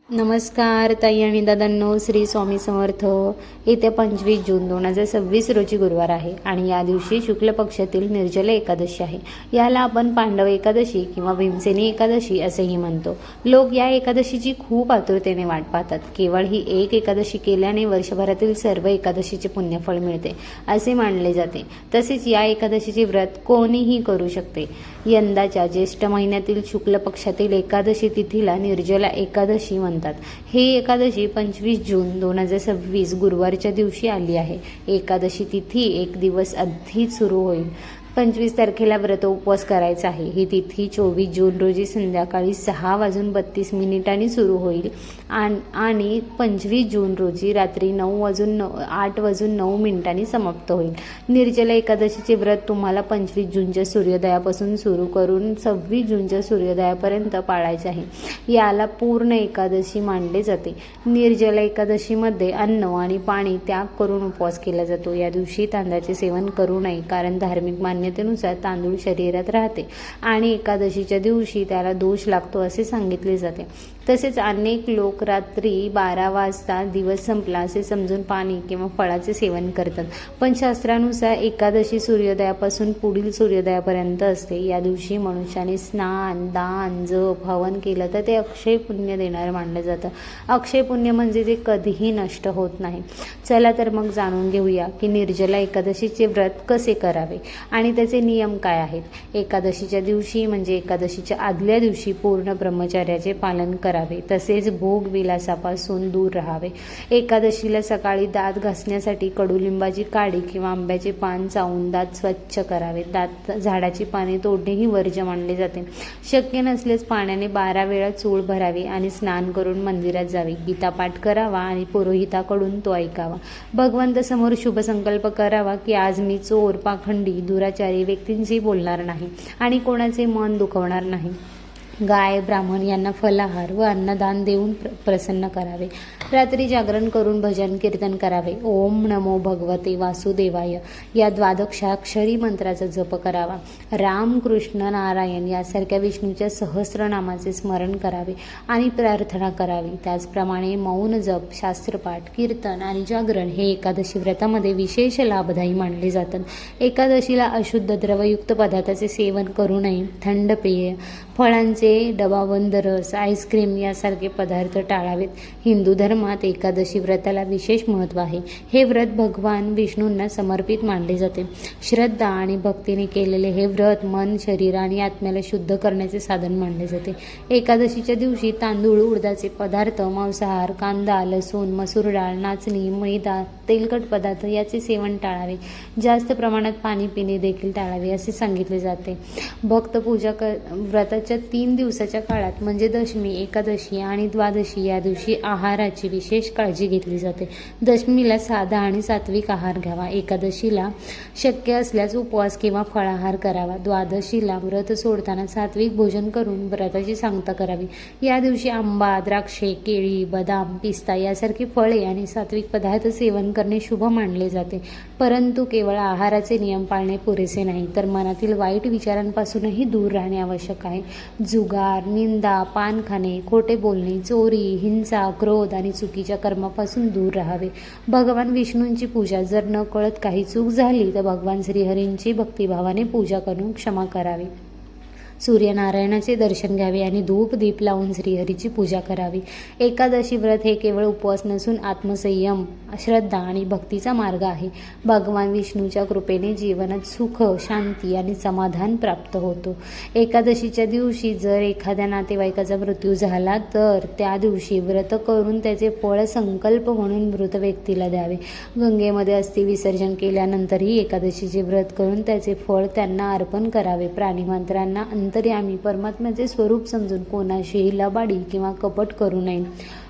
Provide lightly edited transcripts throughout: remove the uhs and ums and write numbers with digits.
नमस्कार ताई आणि दादांनो, श्री स्वामी समर्थ. येत्या 25 जून 2026 रोजी गुरुवार आहे आणि या दिवशी शुक्ल पक्षातील निर्जला एकादशी आहे. याला आपण पांडव एकादशी किंवा भीमसेनी एकादशी असेही म्हणतो. लोक या एकादशीची खूप आतुरतेने वाट पाहतात. केवळ ही एक एकादशी केल्याने वर्षभरातील सर्व एकादशीचे पुण्यफळ मिळते असे मानले जाते. तसेच या एकादशीचे व्रत कोणीही करू शकते. यंदाच्या ज्येष्ठ महिन्यातील शुक्ल पक्षातील एकादशी तिथीला निर्जला एकादशी म्हणतात. हे एकादशी 25 जून 2026 गुरुवारच्या दिवशी आली आहे. एकादशी तिथी एक दिवस आधी सुरू होईल. 25 तारखेला व्रत उपवास करायचा आहे. ही तिथी 24 जून रोजी संध्याकाळी 6:32 सुरू होईल आणि 25 जून रोजी रात्री 8:09 समाप्त होईल. निर्जला एकादशीचे व्रत तुम्हाला 25 जूनच्या सूर्योदयापासून सुरू करून 26 जूनच्या सूर्योदयापर्यंत पाळायचे आहे. याला पूर्ण एकादशी मानले जाते. निर्जला एकादशीमध्ये अन्न आणि पाणी त्याग करून उपवास केला जातो. या दिवशी तांदळाचे सेवन करू नये, कारण धार्मिक मान्यतेनुसार तांदूळ शरीरात राहते आणि एकादशीच्या दिवशी त्याला दोष लागतो असे सांगितले जाते. तसेच अनेक लोक रात्री 12 वाजता दिवस संपला असे समजून पाणी किंवा फळाचे सेवन करतात. पण शास्त्रानुसार एकादशी सूर्योदयापासून पुढील सूर्योदयापर्यंत असते. या दिवशी मनुष्याने स्नान, दान, जप, हवन केलं तर ते अक्षय पुण्य देणारं मानलं जातं. अक्षय पुण्य म्हणजे ते कधीही नष्ट होत नाही. चला तर मग जाणून घेऊया की निर्जला एकादशीचे व्रत कसे करावे आणि त्याचे नियम काय आहेत. एकादशीच्या दिवशी म्हणजे एकादशीच्या आदल्या दिवशी पूर्ण ब्रह्मचर्याचे पालन करावे. तसेच भोग विलासापासून दूर राहावे. एकादशीला सकाळी दात घासण्यासाठी कडुलिंबाची काडी किंवा आंब्याचे पान चावून दात स्वच्छ करावे. झाडाची पाने तोडणेही वर्ज्य मानले जाते. शक्य नसल्यास पाण्याने 12 वेळा चूळ भरावी आणि स्नान करून मंदिरात जावे. गीता पाठ करावा आणि पुरोहिताकडून तो ऐकावा. भगवंत समोर शुभ संकल्प करावा की आज मी चोर, पाखंडी, दुराचारी व्यक्तींशी बोलणार नाही आणि कोणाचे मन दुखवणार नाही. गाय, ब्राह्मण यांना फलाहार व अन्नदान देऊन प्रसन्न करावे. रात्री जागरण करून भजन कीर्तन करावे. ओम नमो भगवते वासुदेवाय या द्वादशाक्षरी मंत्राचा जप करावा. राम, कृष्ण, नारायण यासारख्या विष्णूच्या सहस्रनामाचे स्मरण करावे आणि प्रार्थना करावी. त्याचप्रमाणे मौन जप, शास्त्रपाठ, कीर्तन आणि जागरण हे एकादशी व्रतामध्ये विशेष लाभदायी मानले जातात. एकादशीला अशुद्ध द्रवयुक्त पदार्थाचे सेवन करू नये. थंड पेय, फळांचे डबाबंद रस, आईस्क्रीम यासारखे पदार्थ टाळावेत. हिंदू धर्मात एकादशी व्रताला विशेष महत्त्व आहे. हे व्रत भगवान विष्णूंना समर्पित मानले जाते. श्रद्धा आणि भक्तीने केलेले हे व्रत मन, शरीर आणि आत्म्याला शुद्ध करण्याचे साधन मानले जाते. एकादशीच्या दिवशी तांदूळ, उडदाचे पदार्थ, मांसाहार, कांदा, लसूण, मसूर डाळ, नाचणी, मैदा, तेलकट पदार्थ याचे सेवन टाळावे. जास्त प्रमाणात पाणी पिणे देखील टाळावे असे सांगितले जाते. भक्त पूजा व्रताच्या 3 दिवसाच्या काळात म्हणजे दशमी, एकादशी आणि द्वादशी या दिवशी आहाराची विशेष काळजी घेतली जाते. दशमीला साधा आणि सात्विक आहार घ्यावा. एकादशीला शक्य असल्यास उपवास किंवा फळाहार करावा. द्वादशीला व्रत सोडताना सात्विक भोजन करून व्रताची सांगता करावी. या दिवशी आंबा, द्राक्षे, केळी, बदाम, पिस्ता यासारखी फळे आणि सात्विक पदार्थ सेवन करणे शुभ मानले जाते. परंतु केवळ आहाराचे नियम पाळणे पुरेसे नाही, तर मनातील वाईट विचारांपासूनही दूर राहणे आवश्यक आहे. जुगार, निंदा, पान खाणे, खोटे बोलणे, चोरी, हिंसा, क्रोध आणि चुकीच्या कर्मापासून दूर राहावे. भगवान विष्णूंची पूजा जर न कळत काही चूक झाली तर भगवान श्रीहरींची भक्तिभावाने पूजा करून क्षमा करावी. सूर्यनारायणाचे दर्शन घ्यावे आणि धूप दीप लावून श्रीहरीची पूजा करावी. एकादशी व्रत हे केवळ उपवास नसून आत्मसंयम, श्रद्धा आणि भक्तीचा मार्ग आहे. भगवान विष्णूच्या कृपेने जीवनात सुख, शांती आणि समाधान प्राप्त होतो. एकादशीच्या दिवशी जर एखाद्या नातेवाईकाचा मृत्यू झाला तर त्या दिवशी व्रत करून त्याचे फळ संकल्प म्हणून मृत व्यक्तीला द्यावे. गंगेमध्ये अस्थि विसर्जन केल्यानंतरही एकादशीचे व्रत करून त्याचे फळ त्यांना अर्पण करावे. प्राणीमात्रांना अंतर्यामी परमात्म्याचे स्वरूप समजून कोणाशीही लबाडी किंवा कपट करू नये.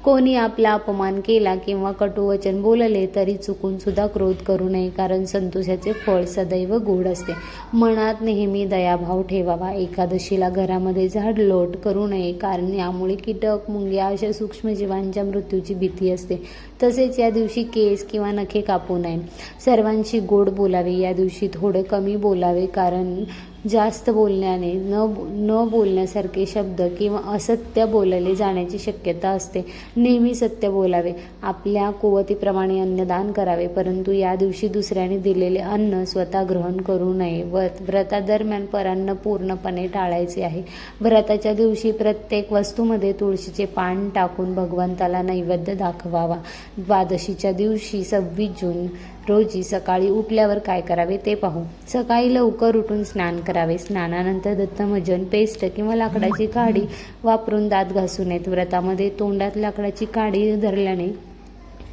कोणी आपला अपमान केला किंवा कटुवचन बोलले तरी चुकून सुद्धा क्रोध करू नये, कारण संतोषाचे फळ सदैव गोड असते. मनात नेहमी दयाभाव ठेवावा. एकादशीला घरामध्ये झाड लोट करू नये, कारण यामुळे कीटक, मुंग्या अशा सूक्ष्म जीवांच्या मृत्यूची भीती असते. तसेच या दिवशी केस किंवा नखे कापू नये. सर्वांशी गोड बोलावे. या दिवशी थोडे कमी बोलावे, कारण जास्त बोलण्याने न बोलण्यासारखे शब्द किंवा असत्य बोलले जाण्याची शक्यता असते. नेहमी सत्य बोलावे. आपल्या कुवतीप्रमाणे अन्नदान करावे, परंतु या दिवशी दुसऱ्याने दिलेले अन्न स्वतः ग्रहण करू नये. व्रतादरम्यान परान्न पूर्णपणे टाळायचे आहे. व्रताच्या दिवशी प्रत्येक वस्तूमध्ये तुळशीचे पान टाकून भगवंताला नैवेद्य दाखवावा. द्वादशीच्या दिवशी 26 जून रोजी सकाळी उठल्यावर काय करावे ते पाहू. सकाळी लवकर उठून स्नान करावे. स्नानानंतर दत्तमंजन, पेस्ट किंवा लाकडाची काडी वापरून दात घासू नयेत. व्रतामध्ये तोंडात लाकडाची काडी धरल्याने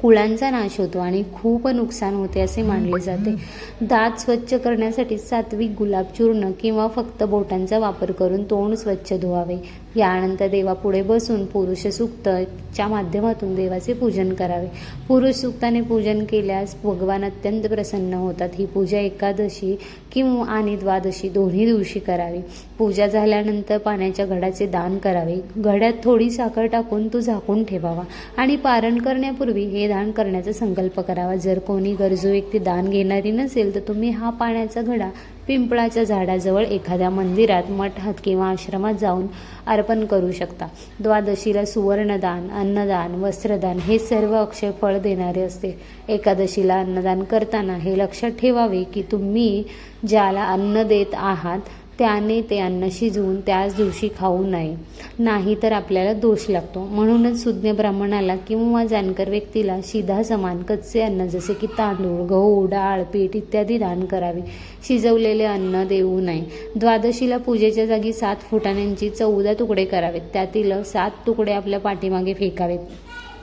कुळांचा नाश होतो आणि खूप नुकसान होते असे मानले जाते. दात स्वच्छ करण्यासाठी सात्विक गुलाब चूर्ण किंवा फक्त बोटांचा वापर करून तोंड स्वच्छ धुवावे. यानंतर देवापुढे बसून पुरुष सूक्तच्या माध्यमातून देवाचे पूजन करावे. पुरुष सूक्ताने पूजन केल्यास भगवान अत्यंत प्रसन्न होतात. ही पूजा एकादशी किंवा आणि द्वादशी दोन्ही दिवशी करावी. पूजा झाल्यानंतर पाण्याच्या घडाचे दान करावे. घड्यात थोडी साखर टाकून तो झाकून ठेवावा आणि पारण करण्यापूर्वी हे दान करण्याचा संकल्प करावा. जर कोणी गरजू व्यक्ती दान घेणारी नसेल तर तुम्ही हा पाण्याचा घडा पिंपळाच्या झाडाजवळ एखाद्या मंदिरात, मठात किंवा आश्रमात जाऊन अर्पण करू शकता. द्वादशीला सुवर्णदान, अन्नदान, वस्त्रदान हे सर्व अक्षय फळ देणारे असते. एकादशीला अन्नदान करताना हे लक्षात ठेवावे की तुम्ही ज्याला अन्न देत आहात त्याने ते अन्न शिजवून त्याच दिवशी खाऊ नये, नाही तर आपल्याला दोष लागतो. म्हणूनच सुज्ञ ब्राह्मणाला किंवा जाणकार व्यक्तीला शिधा समान कच्चे अन्न जसे की तांदूळ, गहू, डाळ, पीठ इत्यादी दान करावे. शिजवलेले अन्न देऊ नये. द्वादशीला पूजेच्या जागी 7 फुटाण्यांची 14 तुकडे करावेत. त्यातील 7 तुकडे आपल्या पाठीमागे फेकावेत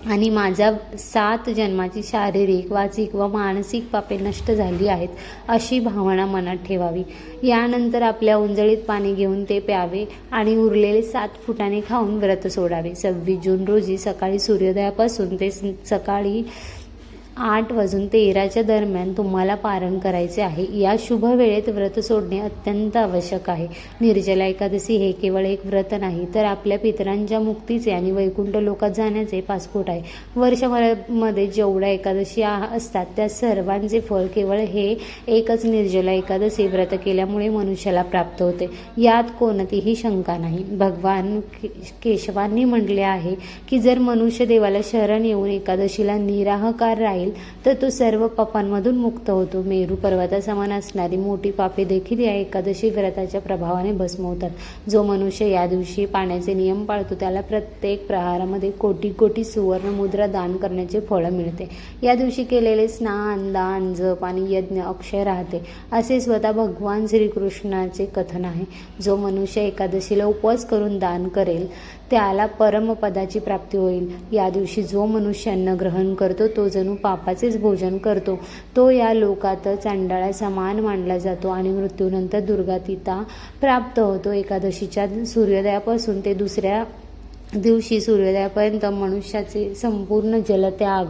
आणि माझ्या 7 जन्माची शारीरिक, वाचिक व मानसिक पापे नष्ट झाली आहेत अशी भावना मनात ठेवावी. यानंतर आपल्या उंजळीत पाणी घेऊन ते प्यावे आणि उरलेले 7 फुटाणे खाऊन व्रत सोडावे. 26 जून रोजी सकाळी सूर्योदयापासून ते सकाळी 8:13 दरम्यान तुम्हाला पारण करायचे आहे. या शुभ वेळेत व्रत सोडणे अत्यंत आवश्यक आहे. निर्जला एकादशी हे केवळ एक व्रत नाही तर आपल्या पितरांच्या मुक्तीचे आणि वैकुंठ लोकात जाण्याचे पासपोर्ट आहे. वर्षभरामध्ये जेवढ्या एकादशी असतात त्या सर्वांचे फळ केवळ हे एकच निर्जला एकादशी व्रत केल्यामुळे मनुष्याला प्राप्त होते. यात कोणतीही शंका नाही. भगवान केशवांनी म्हटले आहे की जर मनुष्य देवाला शरण येऊन एकादशीला निराहार राहील तर तो सर्व पापांमधून मुक्त होतो. मेरू पर्वतासमान असणारी मोठी पापे देखील या एकादशी व्रताच्या प्रभावाने भस्म होतात. जो मनुष्य या दिवशी पाण्याचे नियम पाळतो त्याला प्रत्येक प्रहारामध्ये कोटी कोटी सुवर्ण मुद्रा दान करण्याचे फळ मिळते. या दिवशी केलेले स्नान, दान, जप आणि यज्ञ अक्षय राहते असे स्वतः भगवान श्रीकृष्णाचे कथन आहे. जो मनुष्य एकादशीला उपवास करून दान करेल त्याला परमपदाची प्राप्ती होईल. या दिवशी जो मनुष्य अन्न ग्रहण करतो तो जणू पापाचेच भोजन करतो. तो या लोकात चांडाळा समान मानला जातो आणि मृत्यूनंतर दुर्गतीता प्राप्त होतो. एकादशीच्या सूर्योदयापासून ते दुसऱ्या दिवशी सूर्योदयापर्यंत मनुष्याचे संपूर्ण जलत्याग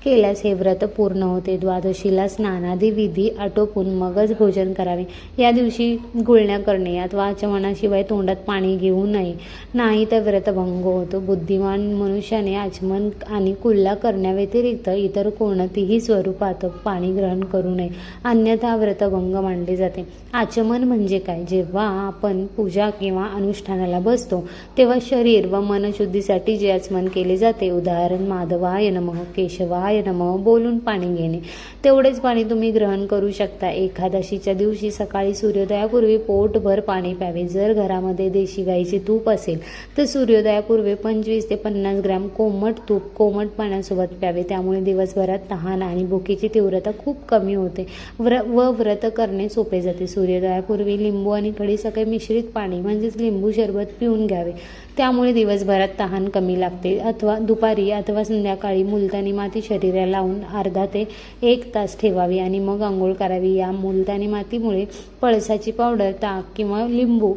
केल्यास हे व्रत पूर्ण होते. द्वादशीला स्नानादी विधी आटोपून मगच भोजन करावे. या दिवशी गुळण्या करणे अथवा आचमनाशिवाय तोंडात पाणी घेऊ नये, नाही तर व्रतभंग होतो. बुद्धिमान मनुष्याने आचमन आणि कुल्ला करण्याव्यतिरिक्त इतर कोणतीही स्वरूपात पाणी ग्रहण करू नये, अन्यथा व्रतभंग मानले जाते. आचमन म्हणजे काय? जेव्हा आपण पूजा किंवा अनुष्ठानाला बसतो तेव्हा शरीर व मनशुद्धीसाठी जे आचमन केले जाते, उदाहरण माधवाय नमः, केशवाय नमः बोलून पाणी घेणे, तेवढेच पाणी तुम्ही ग्रहण करू शकता. एकादशीच्या दिवशी सकाळी सूर्योदयापूर्वी पोटभर पाणी प्यावे. जर घरामध्ये देशी गाईचे तूप असेल तर सूर्योदयापूर्वी 25 ते 50 ग्रॅम कोमट तूप कोमट पाण्यासोबत प्यावे. त्यामुळे दिवसभरात तहान आणि भुकेची तीव्रता खूप कमी होते व व्रत करणे सोपे जाते. सूर्योदयापूर्वी लिंबू आणि खडीसाखर मिश्रित पाणी म्हणजेच लिंबू सरबत पिऊन घ्यावे. त्यामुळे दिवसभरात तहान कमी लागते. अथवा दुपारी अथवा संध्याकाळी मुलतानी माती शरीराला लावून अर्धा ते 1 तास ठेवावी आणि मग आंघोळ करावी. या मुलतानी मातीमुळे पळसाची पावडर, ताक किंवा लिंबू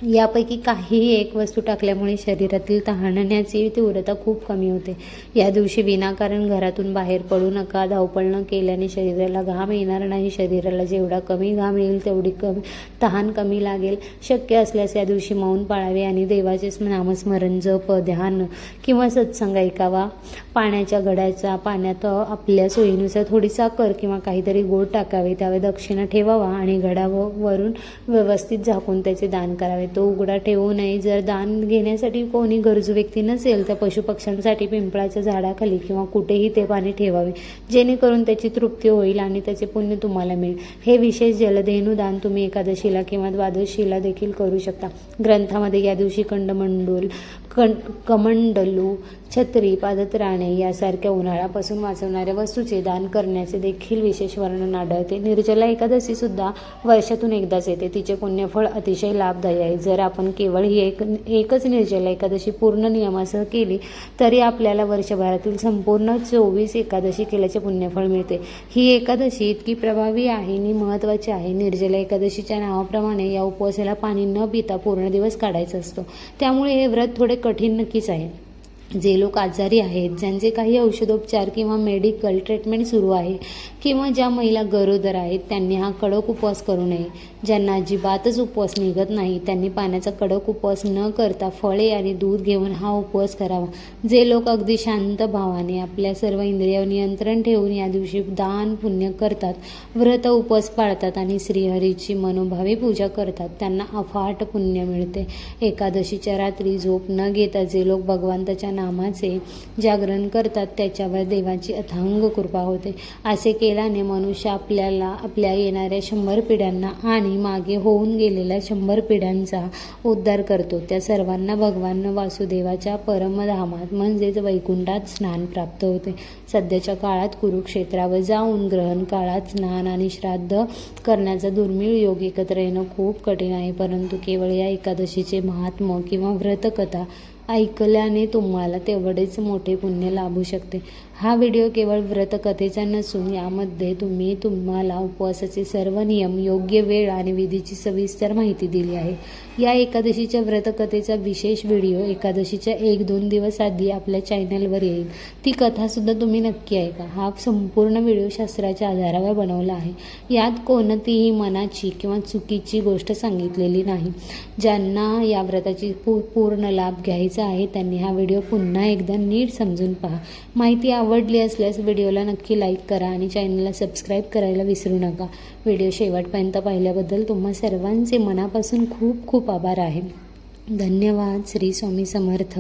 यापैकी काहीही एक वस्तू टाकल्यामुळे शरीरातील तहानण्याची तीव्रता खूप कमी होते. या दिवशी विनाकारण घरातून बाहेर पडू नका. धावपळ न केल्याने शरीराला घाम येणार नाही. शरीराला जेवढा कमी घाम येईल तेवढी तहान कमी लागेल. शक्य असल्यास या दिवशी मौन पाळावे आणि देवाचे नामस्मरण, जप, ध्यान किंवा सत्संग ऐकावा. पाण्याच्या घड्याचा पाण्यात आपल्या सोयीनुसार थोडी साखर किंवा काहीतरी गोड टाकावे. त्यावर दक्षिणा ठेवावा आणि घडावरून व्यवस्थित झाकून त्याचे दान करावे. तो उघडा ठेवू नये. जर दान घेण्यासाठी कोणी गरजू व्यक्ती नसेल तर पशुपक्ष्यांसाठी पिंपळाच्या झाडाखाली किंवा कुठेही ते पाणी ठेवावे, जेणेकरून त्याची तृप्ती होईल आणि त्याचे पुण्य तुम्हाला मिळेल. हे विशेष जलधेनू दान तुम्ही एकादशीला किंवा द्वादशीला देखील करू शकता. ग्रंथामध्ये या दिवशी कमंडलू, छत्री, पादत्राणे यासारख्या उन्हाळ्यापासून वाचवणाऱ्या वस्तूचे दान करण्याचे देखील विशेष वर्णन आढळते. निर्जला एकादशी सुद्धा वर्षातून एकदाच येते. तिचे पुण्यफळ अतिशय लाभदायी आहे. जर आपण केवळ ही एकच निर्जला एकादशी पूर्ण नियमासह केली तरी आपल्याला वर्षभरातील संपूर्ण 24 एकादशी केल्याचे पुण्यफळ मिळते. ही एकादशी इतकी प्रभावी आहे आणि महत्त्वाची आहे. निर्जला एकादशीच्या नावाप्रमाणे या उपवासाला पाणी न पिता पूर्ण दिवस काढायचा असतो. त्यामुळे हे व्रत थोडे कठीण नक्कीच आहे. जे लोक आजारी आहेत, ज्यांचे काही औषधोपचार किंवा मेडिकल ट्रीटमेंट सुरू आहे किंवा ज्या महिला गरोदर आहेत त्यांनी हा कडक उपवास करू नये. ज्यांना अजिबातच उपवास निघत नाही त्यांनी पाण्याचा कडक उपवास न करता फळे आणि दूध घेऊन हा उपवास करावा. जे लोक अगदी शांत भावाने आपल्या सर्व इंद्रियावर नियंत्रण ठेवून या दिवशी दान पुण्य करतात, व्रत उपवास पाळतात आणि श्रीहरीची मनोभावे पूजा करतात त्यांना अफाट पुण्य मिळते. एकादशीच्या रात्री झोप न घेता जे लोक भगवंताच्या नामाचे जागरण करतात त्याच्यावर देवाची अथांग कृपा होते. असे केल्याने मनुष्य आपल्या येणाऱ्या 100 पिढ्यांना आणि मागे होऊन गेलेल्या 100 पिढ्यांचा उद्धार करतो. त्या सर्वांना भगवान वासुदेवाच्या परमधामात म्हणजेच वैकुंठात स्नान प्राप्त होते. सध्याच्या काळात कुरुक्षेत्रावर जाऊन ग्रहण काळात स्नान आणि श्राद्ध करण्याचा दुर्मिळ योग एकत्र येणं खूप कठीण आहे. परंतु केवळ या एकादशीचे महात्म्य किंवा व्रतकथा ऐकल्याने तुम्हाला तेवढेच मोठे पुण्य लाभू शकते. हा व्हिडिओ केवळ व्रतकथेचा नसून यामध्ये तुम्हाला उपवासाचे सर्व नियम, योग्य वेळ आणि विधीची सविस्तर माहिती दिली आहे. या एकादशीच्या व्रतकथेचा विशेष व्हिडिओ एकादशीच्या 1-2 दिवस आधी आपल्या चॅनलवर येईल. ती कथासुद्धा तुम्ही नक्की ऐका. हा संपूर्ण व्हिडिओ शास्त्राच्या आधारावर बनवला आहे. यात कोणतीही मनाची किंवा चुकीची गोष्ट सांगितलेली नाही. ज्यांना या व्रताची पूर्ण लाभ घ्यायचा आहे त्यांनी हा व्हिडिओ पुन्हा एकदा नीट समजून पहा. माहिती आवडली असल्यास व्हिडिओला नक्की लाईक करा आणि चॅनलला सबस्क्राईब करायला विसरू नका. व्हिडिओ शेवटपर्यंत पाहिल्याबद्दल तुम्हा सर्वांचे मनापासून खूप खूप आभार आहे. धन्यवाद. श्री स्वामी समर्थ.